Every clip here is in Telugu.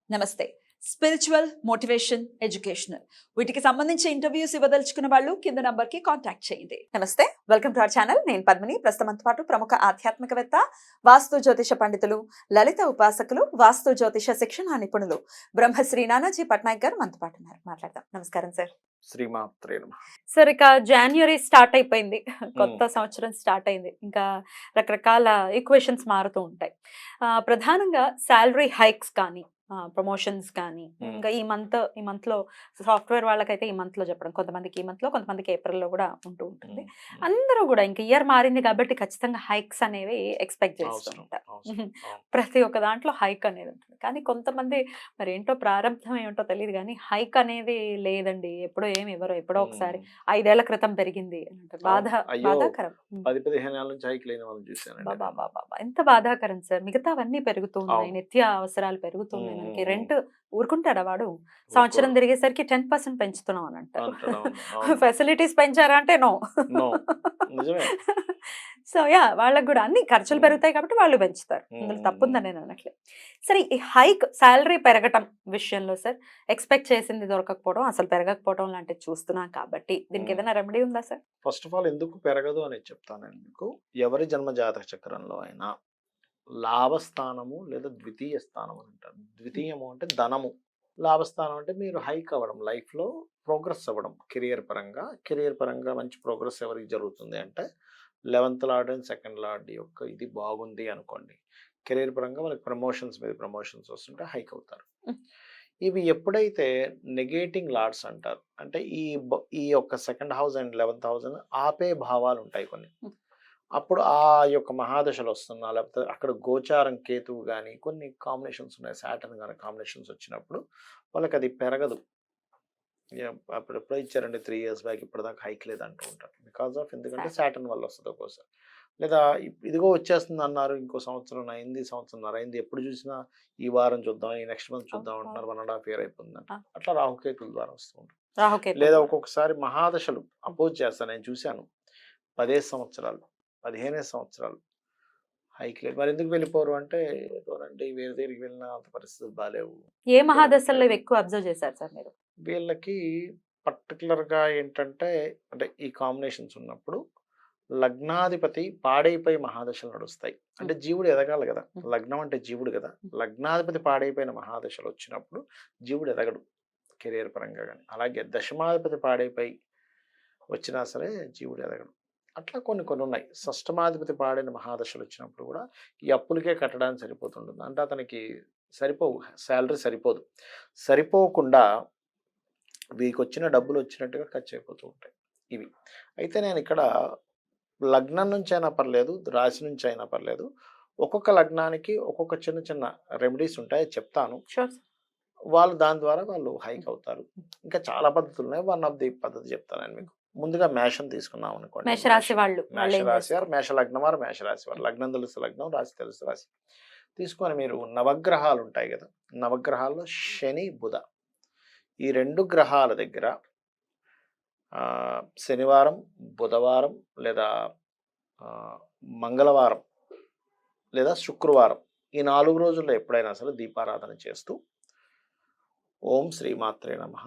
నమస్తే. స్పిరిచువల్, మోటివేషన్, ఎడ్యుకేషనల్ వీటికి సంబంధించి ఇంటర్వ్యూస్ ఇవ్వదలుచుకున్న వాళ్ళు కింద నంబర్ కి కాంటాక్ట్ చేయండి. నమస్తే, వెల్కమ్ టు అవర్ ఛానల్. నేను పద్మిని. ప్రస్తుతంతో పాటు ప్రముఖ ఆధ్యాత్మికవేత్త, వాస్తు జ్యోతిష పండితులు, లలిత ఉపాసకులు, వాస్తు జ్యోతిష శిక్షణ నిపుణులు బ్రహ్మశ్రీ నానాజీ పట్నాయక్ గారు మనతో పాటు ఉన్నారు. మాట్లాడదాం. నమస్కారం సార్. శ్రీమాత్రే నమః. సార్, ఇక జాన్యురీ స్టార్ట్ అయిపోయింది, కొత్త సంవత్సరం స్టార్ట్ అయింది. ఇంకా రకరకాల ఈక్వేషన్స్ మారుతూ ఉంటాయి. ప్రధానంగా శాలరీ హైక్స్ కానీ, ప్రమోషన్స్ కానీ, ఇంకా ఈ మంత్ లో సాఫ్ట్వేర్ వాళ్ళకైతే ఈ మంత్ లో చెప్పడం, కొంతమందికి ఈ మంత్ లో, కొంతమందికి ఏప్రిల్ లో కూడా ఉంటూ ఉంటుంది. అందరూ కూడా ఇంకా ఇయర్ మారింది కాబట్టి ఖచ్చితంగా హైక్స్ అనేవి ఎక్స్పెక్ట్ చేస్తూ ఉంటారు. ప్రతి ఒక్క దాంట్లో హైక్ అనేది ఉంటుంది. కానీ కొంతమంది మరి ఏంటో ప్రారంభం ఏమిటో తెలియదు కానీ హైక్ అనేది లేదండి, ఎప్పుడో ఏమి ఇవ్వరు, ఎప్పుడో ఒకసారి 5 ఏళ్ల క్రితం పెరిగింది అని అంటారు. బాధాకరం. 10-15 ఏళ్ళ నుంచి హైక్ లేని వాళ్ళని చూశాను. బాబా, ఎంత బాధాకరం సార్. మిగతావన్నీ పెరుగుతూ ఉన్నాయి, నిత్య అవసరాలు పెరుగుతున్నాయి. మనకి రెంట్ ఊరుకుంటాడా వాడు? సంవత్సరం తిరిగేసరికి 10% పెంచుతున్నాం అని అంటారు. ఫెసిలిటీస్ పెంచారా అంటే నో. సో వాళ్ళకి కూడా అన్ని ఖర్చులు పెరుగుతాయి కాబట్టి వాళ్ళు పెంచుతారు. ఇందులో తప్పుందని నేను అనట్లేదు. సరే, ఈ హైక్ శాలరీ పెరగటం విషయంలో సార్, ఎక్స్పెక్ట్ చేసింది దొరకకపోవడం, అసలు పెరగకపోవడం లాంటివి చూస్తున్నాం కాబట్టి దీనికి ఏదైనా రెమెడీ ఉందా సార్? ఫస్ట్ ఆఫ్ ఆల్ ఎందుకు పెరగదు అనేది చెప్తానండి మీకు. ఎవరి జన్మ జాతక చక్రంలో అయినా లాభస్థానము లేదా ద్వితీయ స్థానం అని అంటారు. ద్వితీయము అంటే ధనము, లాభస్థానం అంటే మీరు హైక్ అవ్వడం, లైఫ్లో ప్రోగ్రెస్ అవ్వడం. కెరియర్ పరంగా మంచి ప్రోగ్రెస్ ఎవరికి జరుగుతుంది అంటే 11th lord and 2nd lord యొక్క ఇది బాగుంది అనుకోండి. కెరియర్ పరంగా వాళ్ళకి ప్రమోషన్స్ మీద ప్రమోషన్స్ వస్తుంటే హైక్ అవుతారు. ఇవి ఎప్పుడైతే నెగేటింగ్ లార్డ్స్ అంటారు, అంటే ఈ యొక్క 2nd house and 11th house ఆపే భావాలు ఉంటాయి కొన్ని. అప్పుడు ఆ యొక్క మహాదశలు వస్తున్నా, లేకపోతే అక్కడ గోచారం కేతువు కానీ కొన్ని కాంబినేషన్స్ ఉన్నాయి, సాటర్న్ కానీ కాంబినేషన్స్ వచ్చినప్పుడు వాళ్ళకి అది పెరగదు. అప్పుడు ఎప్పుడో ఇచ్చారండి 3 years బ్యాక్, ఇప్పటిదాకా హైక్ లేదు అంటూ ఉంటారు. బికాస్ ఆఫ్ ఎందుకంటే సాటర్న్ వల్ల వస్తుంది ఒక్కోసారి. లేదా ఇదిగో వచ్చేస్తుంది అన్నారు, ఇంకో సంవత్సరం అయింది, సంవత్సరంన్నర అయింది, ఎప్పుడు చూసినా ఈ వారం చూద్దాం, ఈ నెక్స్ట్ మంత్ చూద్దాం అంటున్నారు. 1.5 year అయిపోతుందంట. అట్లా రాహుకేతుల ద్వారా వస్తూ ఉంటుంది. లేదా ఒక్కొక్కసారి మహాదశలు అపోజ్ చేస్తాను, నేను చూశాను. 15 సంవత్సరాలు 15 సంవత్సరాలు హైక్ లేదు. మరి ఎందుకు వెళ్ళిపోరు అంటే, వేరే దగ్గరికి వెళ్ళినా అంత పరిస్థితులు బాగాలేవు. ఏ మహాదశల్లో ఎక్కువ అబ్జర్వ్ చేశారు సార్ మీరు? వీళ్ళకి పర్టికులర్గా ఏంటంటే, అంటే ఈ కాంబినేషన్స్ ఉన్నప్పుడు లగ్నాధిపతి పాడైపోయి మహాదశలు నడుస్తాయి. అంటే జీవుడు ఎదగాలి కదా, లగ్నం అంటే జీవుడు కదా. లగ్నాధిపతి పాడైపోయిన మహాదశలు వచ్చినప్పుడు జీవుడు ఎదగడు కెరియర్ పరంగా కానీ. అలాగే దశమాధిపతి పాడైపోయి వచ్చినా సరే జీవుడు ఎదగడు. అట్లా కొన్ని ఉన్నాయి. షష్టమాధిపతి పాడిన మహాదశలు వచ్చినప్పుడు కూడా ఈ అప్పులకే కట్టడానికి సరిపోతుంటుంది. అంటే అతనికి శాలరీ సరిపోకుండా వీరికి వచ్చిన డబ్బులు వచ్చినట్టుగా ఖర్చు అయిపోతూ ఉంటాయి ఇవి. అయితే నేను ఇక్కడ లగ్నం నుంచి అయినా పర్లేదు, రాశి నుంచి అయినా పర్లేదు, ఒక్కొక్క లగ్నానికి ఒక్కొక్క చిన్న రెమెడీస్ ఉంటాయి, చెప్తాను. వాళ్ళు దాని ద్వారా వాళ్ళు హైక్ అవుతారు. ఇంకా చాలా పద్ధతులు ఉన్నాయి. వన్ ఆఫ్ ది పద్ధతి చెప్తాను నేను మీకు. ముందుగా మేషం తీసుకున్నాం అనుకోండి, మేషరాశి వాళ్ళు, మేషరాశి వారు, మేష లగ్నం వారు, మేషరాశి వారు. లగ్నం తెలుసు లగ్నం, రాశి తెలుసు రాశి. తీసుకొని మీరు నవగ్రహాలు ఉంటాయి కదా, నవగ్రహాల్లో శని బుధ ఈ 2 గ్రహాల దగ్గర శనివారం, బుధవారం లేదా మంగళవారం లేదా శుక్రవారం ఈ 4 రోజుల్లో ఎప్పుడైనా సరే దీపారాధన చేస్తూ ఓం శ్రీమాత్రే నమః,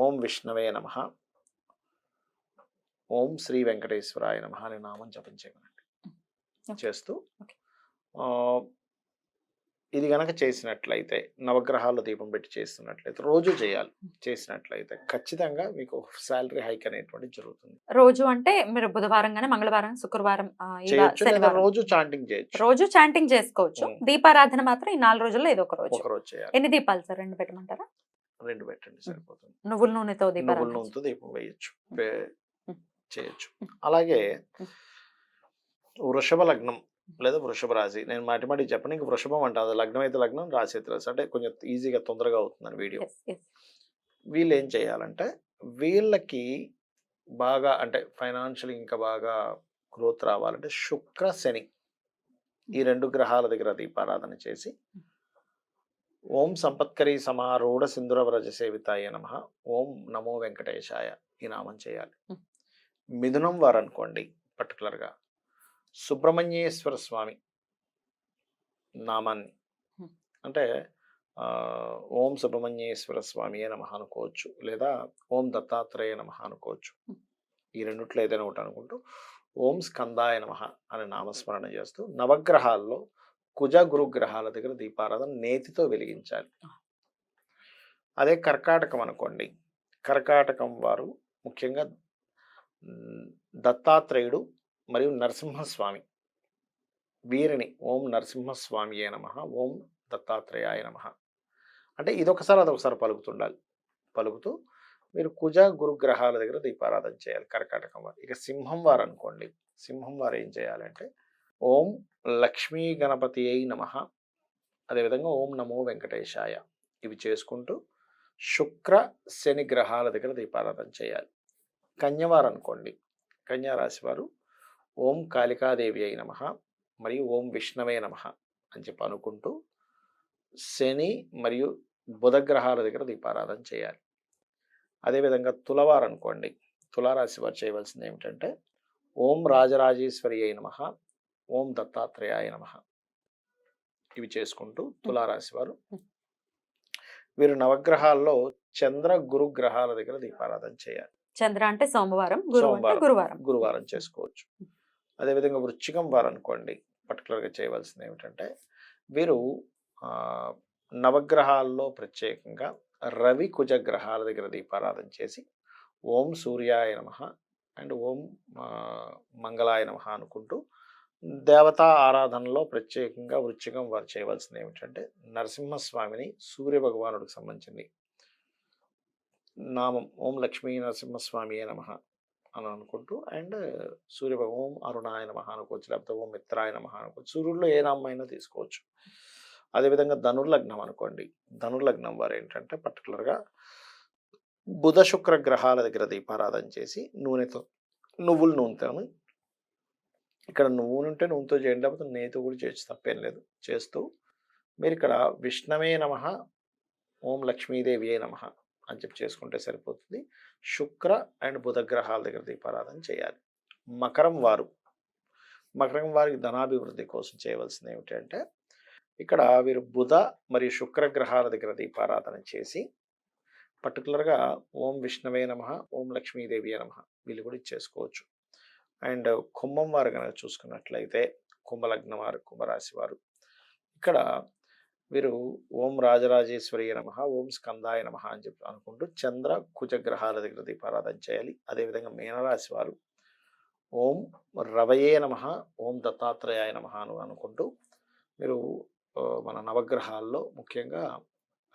ఓం విష్ణవే నమః, ఓం శ్రీ వెంకటేశ్వరాయ నమః అనే నామం జపం చేయమనండి. చేస్తూ ఇది గనక చేసినట్లయితే, నవగ్రహాల్లో దీపం పెట్టి చేస్తున్నట్లయితే, రోజు చేయాలి, చేసినట్లయితే ఖచ్చితంగా మీకు శాలరీ హైక్ అనేటువంటి జరుగుతుంది. రోజు అంటే మీరు బుధవారం గానీ, మంగళవారం, శుక్రవారం చేయొచ్చు, లేదా రోజు చాంటింగ్ చేయొచ్చు. రోజు చాంటింగ్ చేసుకోవచ్చు. దీపారాధన మాత్రం ఈ 4 రోజుల్లో ఏదో ఒక రోజు చేయాలి. ఎన్ని దీపాలు సార్? 2 పెట్టమంటారా? 2 పెట్టండి సరిపోతుంది. నువ్వుల నూనెతో దీపం వేయచ్చు, చేయొచ్చు. అలాగే వృషభ లగ్నం లేదా వృషభ రాశి, నేను మాటి చెప్పండి, ఇంక వృషభం అంటే అది లగ్నం అయితే లగ్నం, రాశి అయితే రాశి, అంటే కొంచెం ఈజీగా తొందరగా అవుతుందని వీడియో. వీళ్ళు ఏం చేయాలంటే, వీళ్ళకి బాగా అంటే ఫైనాన్షియల్ ఇంకా బాగా గ్రోత్ రావాలంటే శుక్ర శని ఈ 2 గ్రహాల దగ్గర దీపారాధన చేసి ఓం సంపత్కరీ సమారూఢ సింధురవ్రజ సేవితాయ నమః, ఓం నమో వెంకటేశాయ ఈ నామం చేయాలి. మిథునం వారు అనుకోండి, పర్టికులర్గా సుబ్రహ్మణ్యేశ్వర స్వామి నామాన్ని. హ్మ్. అంటే ఓం సుబ్రహ్మణ్యేశ్వర స్వామియే నమః అనుకోవచ్చు. లేదా ఓం దత్తాత్రేయ నమః అనుకోవచ్చు. హ్మ్. ఈ రెండిట్లో ఏదైనా ఒకటి అనుకుంటూ ఓం స్కందాయ నమః అనే నామస్మరణ చేస్తూ నవగ్రహాల్లో కుజ గురు గ్రహాల దగ్గర దీపారాధన నేతితో వెలిగించాలి. అదే కర్కాటకం అనుకోండి. కర్కాటకం వారు ముఖ్యంగా దత్తాత్రేయుడు మరియు నరసింహస్వామి వీరిని ఓం నరసింహస్వామియే నమః, ఓం దత్తాత్రేయాయ నమః అంటే ఇదొకసారి అదొకసారి పలుకుతుండాలి. పలుకుతూ మీరు కుజ గురు గ్రహాల దగ్గర దీపారాధన చేయాలి కర్కాటకం వారు. ఇక సింహం వారు అనుకోండి. సింహం వారు ఏం చేయాలంటే ఓం లక్ష్మీ గణపతి అయి నమః, అదేవిధంగా ఓం నమో వెంకటేశాయ ఇవి చేసుకుంటూ శుక్ర శని గ్రహాల దగ్గర దీపారాధన చేయాలి. కన్యవారు అనుకోండి. కన్యా రాశి వారు ఓం కాళికాదేవి అయి నమః మరియు ఓం విష్ణవే నమః అని చెప్పి అనుకుంటూ శని మరియు బుధ గ్రహాల దగ్గర దీపారాధన చేయాలి. అదేవిధంగా తులవారు అనుకోండి. తులారాశి వారు చేయవలసింది ఏమిటంటే ఓం రాజరాజేశ్వరి అయి నమః, ఓం దత్తాత్రేయాయ నమః ఇవి చేసుకుంటూ తులారాశి వారు వీరు నవగ్రహాల్లో చంద్ర గురు గ్రహాల దగ్గర దీపారాధన చేయాలి. చంద్ర అంటే సోమవారం, గురు అంటే సోమవారం, గురువారం. గురువారం చేసుకోవచ్చు. అదేవిధంగా వృశ్చికం వారు అనుకోండి. పర్టికులర్గా చేయవలసింది ఏమిటంటే వీరు నవగ్రహాల్లో ప్రత్యేకంగా రవి కుజ గ్రహాల దగ్గర దీపారాధన చేసి ఓం సూర్యాయ నమః అండ్ ఓం మంగళాయ నమః అనుకుంటూ దేవతా ఆరాధనలో ప్రత్యేకంగా వృశ్చికం వారు చేయవలసింది ఏమిటంటే నరసింహస్వామిని సూర్య భగవానుడికి సంబంధించింది నామం ఓం లక్ష్మీ నరసింహస్వామియే నమః అని అనుకుంటూ అండ్ ఓం అరుణాయ నమః అనుకోవచ్చు, లేకపోతే ఓం మిత్రాయ నమః అనుకోవచ్చు. సూర్యుడిలో ఏ నామం అయినా తీసుకోవచ్చు. అదేవిధంగా ధనుర్లగ్నం అనుకోండి. ధనుర్లగ్నం వారు ఏంటంటే పర్టికులర్గా బుధ శుక్ర గ్రహాల దగ్గర దీపారాధన చేసి నువ్వుల నూనెతో ఇక్కడ నూనె ఉంటే నూనెతో చేయండి, లేకపోతే నేతితో కూడా చేయొచ్చు, తప్పేం లేదు. చేస్తూ మీరు ఇక్కడ విష్ణవే నమః, ఓం లక్ష్మీదేవి అయి నమః అని చెప్పి చేసుకుంటే సరిపోతుంది. శుక్ర అండ్ బుధ గ్రహాల దగ్గర దీపారాధన చేయాలి. మకరం వారికి ధనాభివృద్ధి కోసం చేయవలసింది ఏమిటంటే ఇక్కడ వీరు బుధ మరియు శుక్ర గ్రహాల దగ్గర దీపారాధన చేసి పర్టికులర్గా ఓం విష్ణవే నమః, ఓం లక్ష్మీదేవి నమః వీళ్ళు కూడా ఇచ్చేసుకోవచ్చు. అండ్ కుంభం వారు కనుక చూసుకున్నట్లయితే కుంభలగ్నం వారు, కుంభరాశి వారు ఇక్కడ వీరు ఓం రాజరాజేశ్వరి నమః, ఓం స్కందాయ నమః అని చెప్పి అనుకుంటూ చంద్ర కుజ గ్రహాల దగ్గర దీపారాధన చేయాలి. అదేవిధంగా మీనరాశి వారు ఓం రవయే నమః, ఓం దత్తాత్రేయాయ నమః అనుకుంటూ మీరు మన నవగ్రహాల్లో ముఖ్యంగా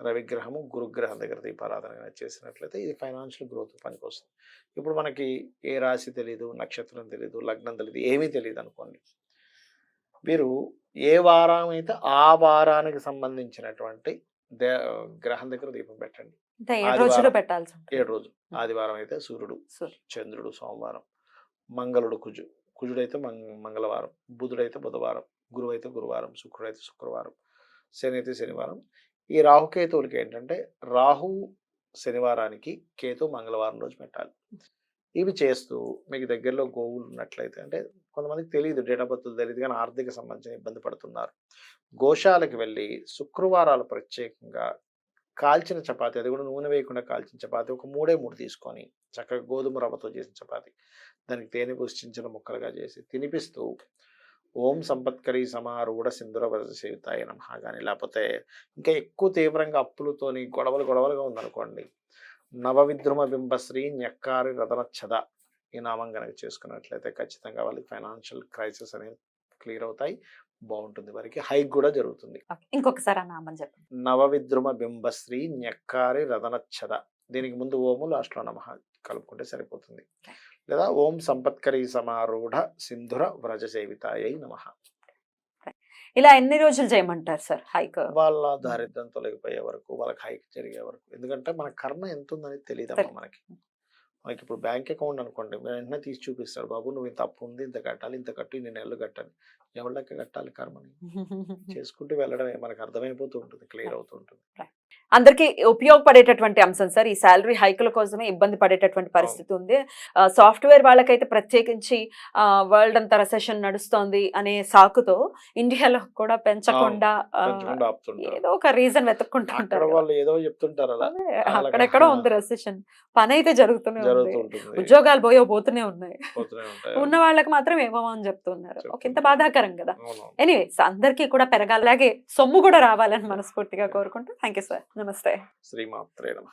రవిగ్రహము గురుగ్రహం దగ్గర దీపారాధన చేసినట్లయితే ఇది ఫైనాన్షియల్ గ్రోత్ పనికి వస్తుంది. ఇప్పుడు మనకి ఏ రాశి తెలీదు, నక్షత్రం తెలీదు, లగ్నం తెలీదు, ఏమీ తెలియదు అనుకోండి. వీరు ఏ వారం అయితే ఆ వారానికి సంబంధించినటువంటి గ్రహం దగ్గర దీపం పెట్టండి. 7 రోజులు పెట్టాల్సి ఉంటుంది. 7 రోజులు. ఆదివారం అయితే సూర్యుడు, చంద్రుడు సోమవారం, మంగళుడు కుజుడైతే మంగళవారం, బుధుడైతే బుధవారం, గురువు అయితే గురువారం, శుక్రుడైతే శుక్రవారం, శని అయితే శనివారం. ఈ రాహుకేతువులకి ఏంటంటే రాహు శనివారానికి, కేతు మంగళవారం రోజు పెట్టాలి. ఇవి చేస్తూ మీకు దగ్గరలో గోవులు ఉన్నట్లయితే, అంటే కొంతమందికి తెలియదు, డేట్ ఆఫ్ బర్త్ తెలియదు కానీ ఆర్థిక సంబంధించిన ఇబ్బంది పడుతున్నారు, గోశాలకు వెళ్ళి శుక్రవారాలు ప్రత్యేకంగా కాల్చిన చపాతి, అది కూడా నూనె వేయకుండా కాల్చిన చపాతి ఒక 3 తీసుకొని చక్కగా గోధుమ రవ్వతో చేసిన చపాతి దానికి తేనె పూసిన ముక్కలుగా చేసి తినిపిస్తూ ఓం సంపత్కరీ సమారూఢ సింధుర సేవితాయ నమః కానీ, లేకపోతే ఇంకా ఎక్కువ తీవ్రంగా అప్పులతోని గొడవలుగా ఉందనుకోండి, నవవిద్రుమ బింబశ్రీ న్యక్కారి రతనచ్చద ఈ నామం కనుక చేసుకున్నట్లయితే ఖచ్చితంగా వాళ్ళకి ఫైనాన్షియల్ క్రైసిస్ అనేది క్లియర్ అవుతాయి, బాగుంటుంది, వారికి హైక్ కూడా జరుగుతుంది. ఇంకొకసారి ఆ నామం చెప్పండి. నవవిద్రుమ బింబశ్రీ న్యక్కారి రతనచ్చద, దీనికి ముందు ఓము లాస్ట్లో నమః కలుపుకుంటే సరిపోతుంది. లేదా ఓం సంపత్కరీ సమారూఢ సింధుర వ్రజ సేవితాయై నమః. ఇలా ఎన్ని రోజులు చేయమంటారు సార్ హైక్? వాళ్ళ దారిద్ర్యం తొలగిపోయే వరకు, వాళ్ళకి హైక్ జరిగే వరకు. ఎందుకంటే మన కర్మ ఎంత ఉందని తెలియదమ్మా మనకి. ఇప్పుడు బ్యాంక్ అకౌంట్ అనుకోండి, వెంటనే తీసి చూపిస్తాడు, బాబు నువ్వు ఇంత అప్పు ఉంది, ఇంత కట్టాలి, ఇంత కట్టు, ఇన్ని నెలలు కట్టాలి. ఎవరి లెక్క కట్టాలి కర్మని? చేసుకుంటూ వెళ్ళడమే మనకు అర్థమైపోతూ ఉంటుంది, క్లియర్ అవుతూ ఉంటుంది. అందరికి ఉపయోగపడేటటువంటి అంశం సార్. ఈ సాలరీ హైకుల కోసమే ఇబ్బంది పడేటటువంటి పరిస్థితి ఉంది. సాఫ్ట్వేర్ వాళ్ళకైతే ప్రత్యేకించి వరల్డ్ అంతా రెసెషన్ నడుస్తోంది అనే సాకుతో ఇండియాలో కూడా పెంచకుండా పెంచకుండా ఆపుతుంటారు. ఏదో ఒక రీజన్ వెతుక్కుంటూ అక్కడ ఉంటారు కదా. వాళ్ళు ఏదో చెప్తుంటారు అలా. అదే, వాళ్ళకి అక్కడెక్కడో ఉంది రెసెషన్. పని అయితే జరుగుతూనే ఉంది. జరుగుతూ ఉంటుంది. ఉద్యోగాలు పోతూనే ఉన్నాయి. పోతూనే ఉంటాయి. ఉన్న వాళ్ళకి మాత్రం ఏమో అని చెప్తున్నారు. ఒక ఇంత చెప్తుంటారు. బాధాకరం కదా. అవునవును. ఎనీవేస్ అందరికీ కూడా పెరగాలి, అలాగే సొమ్ము కూడా రావాలని మనస్ఫూర్తిగా కోరుకుంటూ థ్యాంక్ యూ సార్. నమస్తే. శ్రీమాత్రే నమః.